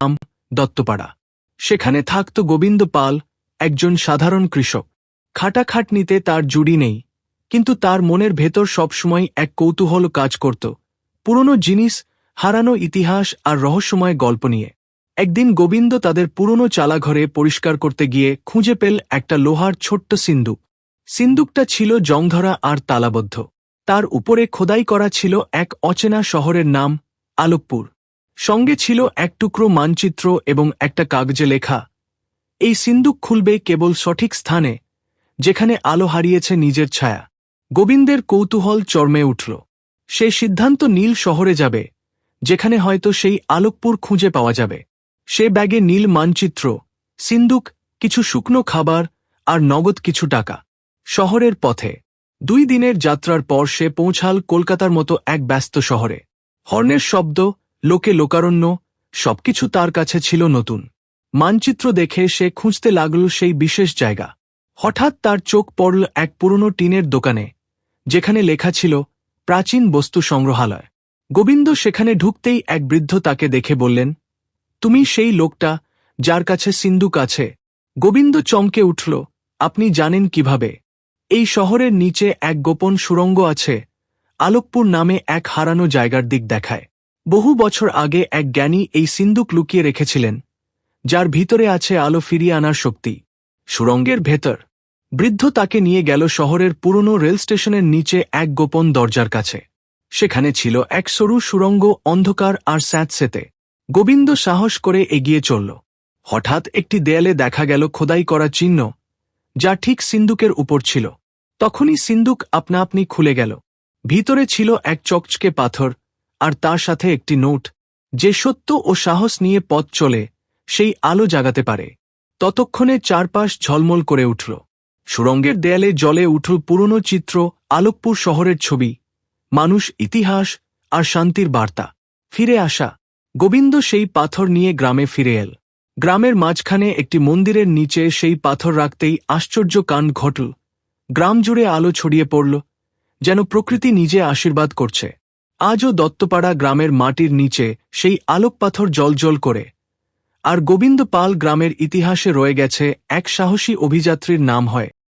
নাম দত্তপাড়া। সেখানে থাকত গোবিন্দ পাল, একজন সাধারণ কৃষক। খাটাখাটনিতে তার জুড়ি নেই, কিন্তু তার মনের ভেতর সবসময় এক কৌতূহল কাজ করত, পুরনো জিনিস, হারানো ইতিহাস আর রহস্যময় গল্প নিয়ে। একদিন গোবিন্দ তাদের পুরনো চালাঘরে পরিষ্কার করতে গিয়ে খুঁজে পেল একটা লোহার ছোট্ট সিন্দুক। সিন্দুকটা ছিল জংধরা আর তালাবদ্ধ। তার উপরে খোদাই করা ছিল এক অচেনা শহরের নাম, আলোকপুর। সঙ্গে ছিল এক টুকরো মানচিত্র এবং একটা কাগজে লেখা, এই সিন্দুক খুলবে কেবল সঠিক স্থানে, যেখানে আলো হারিয়েছে নিজের ছায়া। গোবিন্দের কৌতূহল চরমে উঠল। সে সিদ্ধান্ত নীল শহরে যাবে, যেখানে হয়তো সেই আলোকপুর খুঁজে পাওয়া যাবে। সে ব্যাগে নীল মানচিত্র, সিন্দুক, কিছু শুকনো খাবার আর নগদ কিছু টাকা। শহরের পথে 2 দিনের যাত্রার পর সে পৌঁছাল কলকাতার মতো এক ব্যস্ত শহরে। হর্নের শব্দ, লোকে লোকারণ্য, সবকিছু তার কাছে ছিল নতুন। মানচিত্র দেখে সে খুঁজতে লাগল সেই বিশেষ জায়গা। হঠাৎ তার চোখ পড়ল এক পুরনো টিনের দোকানে, যেখানে লেখা ছিল প্রাচীন বস্তু সংগ্রহালয়। গোবিন্দ সেখানে ঢুকতেই এক বৃদ্ধ তাকে দেখে বললেন, তুমি সেই লোকটা যার কাছে সিন্দুক আছে? গোবিন্দ চমকে উঠল, আপনি জানেন কিভাবে? এই শহরের নিচে এক গোপন সুড়ঙ্গ আছে, আলোকপুর নামে এক হারানো জায়গার দিক দেখায়। বহু বছর আগে এক জ্ঞানী এই সিন্দুক লুকিয়ে রেখেছিলেন, যার ভিতরে আছে আলো ফিরিয়ে আনার শক্তি। সুড়ঙ্গের ভেতর। বৃদ্ধ তাকে নিয়ে গেল শহরের পুরনো রেল স্টেশনের নিচে এক গোপন দরজার কাছে। সেখানে ছিল এক সরু সুড়ঙ্গ, অন্ধকার আর স্যাঁতসেঁতে। গোবিন্দ সাহস করে এগিয়ে চলল। হঠাৎ একটি দেয়ালে দেখা গেল খোদাই করা চিহ্ন, যা ঠিক সিন্দুকের উপর ছিল। তখনই সিন্দুক আপনা আপনি খুলে গেল। ভিতরে ছিল এক চকচকে পাথর, আর তার সাথে একটি নোট, যে সত্য ও সাহস নিয়ে পথ চলে, সেই আলো জাগাতে পারে। ততক্ষণে চারপাশ ঝলমল করে উঠল। সুড়ঙ্গের দেয়ালে জ্বলে উঠল পুরনো চিত্র, আলোকপুর শহরের ছবি, মানুষ, ইতিহাস আর শান্তির বার্তা। ফিরে আসা। গোবিন্দ সেই পাথর নিয়ে গ্রামে ফিরে এল। গ্রামের মাঝখানে একটি মন্দিরের নিচে সেই পাথর রাখতেই আশ্চর্য কাণ্ড ঘটল। গ্রাম জুড়ে আলো ছড়িয়ে পড়ল, যেন প্রকৃতি নিজে আশীর্বাদ করছে। আজও দত্তপাড়া গ্রামের মাটির নিচে সেই আলোক পাথর জ্বলজ্বল করে। আর গোবিন্দ পাল গ্রামের ইতিহাসে রয়ে গেছে এক সাহসী অভিযাত্রীর নাম হয়।